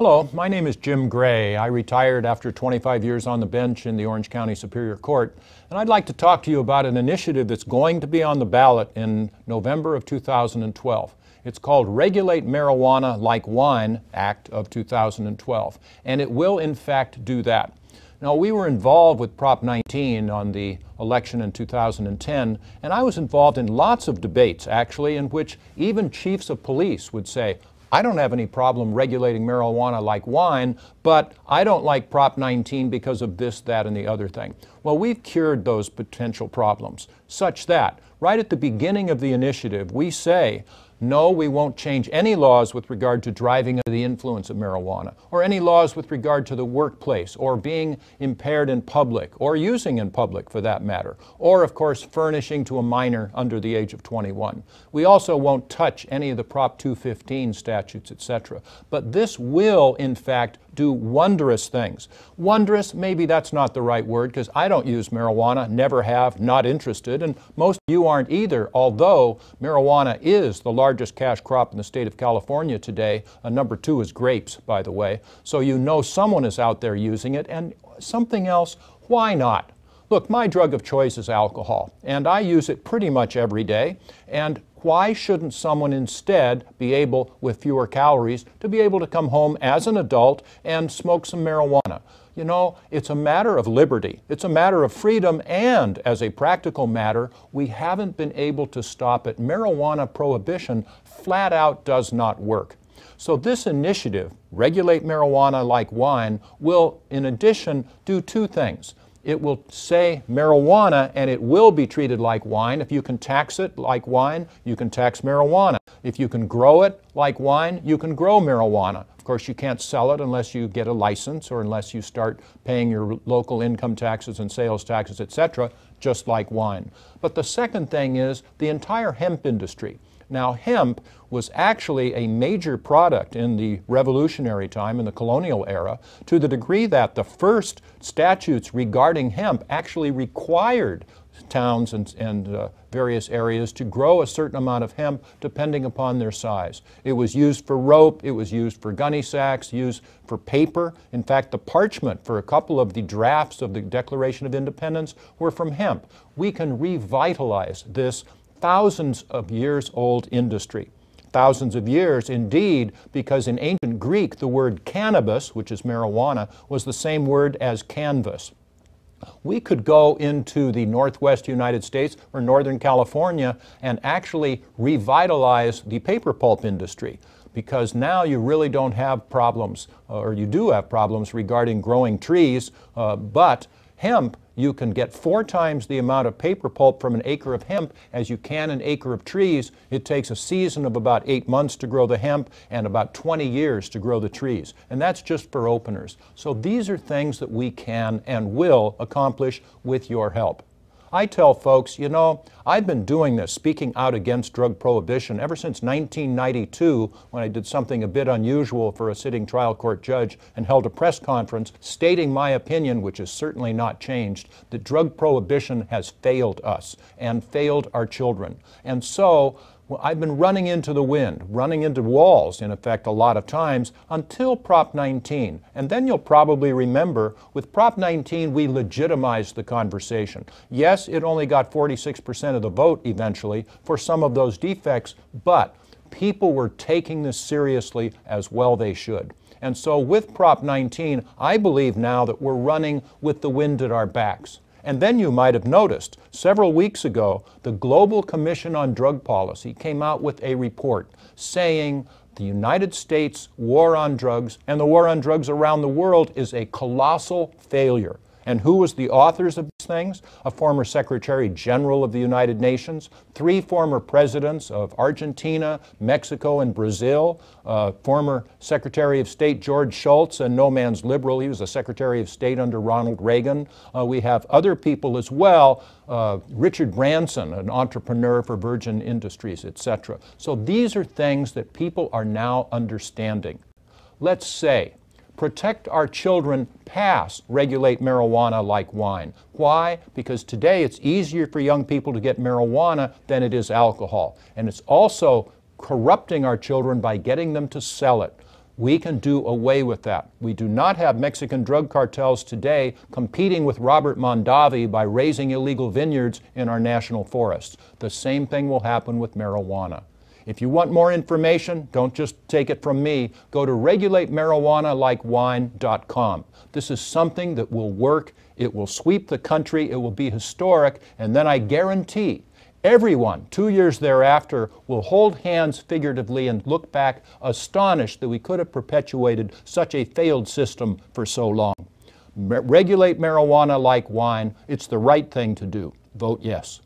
Hello, my name is Jim Gray. I retired after 25 years on the bench in the Orange County Superior Court, and I'd like to talk to you about an initiative that's going to be on the ballot in November of 2012. It's called Regulate Marijuana Like Wine Act of 2012, and it will in fact do that. Now, we were involved with Prop 19 on the election in 2010, and I was involved in lots of debates, actually, in which even chiefs of police would say, I don't have any problem regulating marijuana like wine, but I don't like Prop 19 because of this, that, and the other thing. Well, we've cured those potential problems, such that right at the beginning of the initiative, we say, no, we won't change any laws with regard to driving under the influence of marijuana, or any laws with regard to the workplace, or being impaired in public, or using in public for that matter, or of course furnishing to a minor under the age of 21. We also won't touch any of the Prop 215 statutes, etc. But this will, in fact, do wondrous things. Wondrous, maybe that's not the right word, because I don't use marijuana, never have, not interested, and most of you aren't either, although marijuana is the largest cash crop in the state of California today. Number 2 is grapes, by the way. So you know someone is out there using it, and something else, why not? Look, my drug of choice is alcohol, and I use it pretty much every day, and why shouldn't someone instead be able, with fewer calories, to be able to come home as an adult and smoke some marijuana? You know, it's a matter of liberty. It's a matter of freedom, and as a practical matter, we haven't been able to stop it. Marijuana prohibition flat out does not work. So this initiative, Regulate Marijuana Like Wine, will in addition do 2 things. It will say marijuana, and it will be treated like wine. If you can tax it like wine, you can tax marijuana. If you can grow it like wine, you can grow marijuana. Of course, you can't sell it unless you get a license or unless you start paying your local income taxes and sales taxes, etc., just like wine. But the second thing is the entire hemp industry. Now, hemp was actually a major product in the Revolutionary time, in the colonial era, to the degree that the first statutes regarding hemp actually required towns and various areas to grow a certain amount of hemp depending upon their size. It was used for rope, it was used for gunny sacks, used for paper. In fact, the parchment for a couple of the drafts of the Declaration of Independence were from hemp. We can revitalize this thousands of years old industry. Thousands of years indeed, because in ancient Greek the word cannabis, which is marijuana, was the same word as canvas. We could go into the Northwest United States or Northern California and actually revitalize the paper pulp industry, because now you really don't have problems, or you do have problems regarding growing trees, but hemp, you can get 4 times the amount of paper pulp from an acre of hemp as you can an acre of trees. It takes a season of about 8 months to grow the hemp and about 20 years to grow the trees. And that's just for openers. So these are things that we can and will accomplish with your help. I tell folks, you know, I've been doing this, speaking out against drug prohibition, ever since 1992, when I did something a bit unusual for a sitting trial court judge and held a press conference stating my opinion, which is certainly not changed, that drug prohibition has failed us and failed our children. And so, well, I've been running into the wind, running into walls, in effect, a lot of times, until Prop 19. And then you'll probably remember, with Prop 19, we legitimized the conversation. Yes, it only got 46% of the vote eventually for some of those defects, but people were taking this seriously, as well they should. And so with Prop 19, I believe now that we're running with the wind at our backs. And then you might have noticed, several weeks ago, the Global Commission on Drug Policy came out with a report saying the United States war on drugs and the war on drugs around the world is a colossal failure. And who was the authors of these things? A former Secretary General of the United Nations, 3 former presidents of Argentina, Mexico, and Brazil, former Secretary of State George Shultz, and no man's liberal. He was a Secretary of State under Ronald Reagan. We have other people as well, Richard Branson, an entrepreneur for Virgin Industries, etc. So these are things that people are now understanding. Let's say, protect our children past regulate marijuana like wine. Why? Because today it's easier for young people to get marijuana than it is alcohol. And it's also corrupting our children by getting them to sell it. We can do away with that. We do not have Mexican drug cartels today competing with Robert Mondavi by raising illegal vineyards in our national forests. The same thing will happen with marijuana. If you want more information, don't just take it from me. Go to regulatemarijuanalikewine.com. This is something that will work. It will sweep the country. It will be historic. And then I guarantee everyone, 2 years thereafter, will hold hands figuratively and look back astonished that we could have perpetuated such a failed system for so long. Regulate marijuana like wine. It's the right thing to do. Vote yes.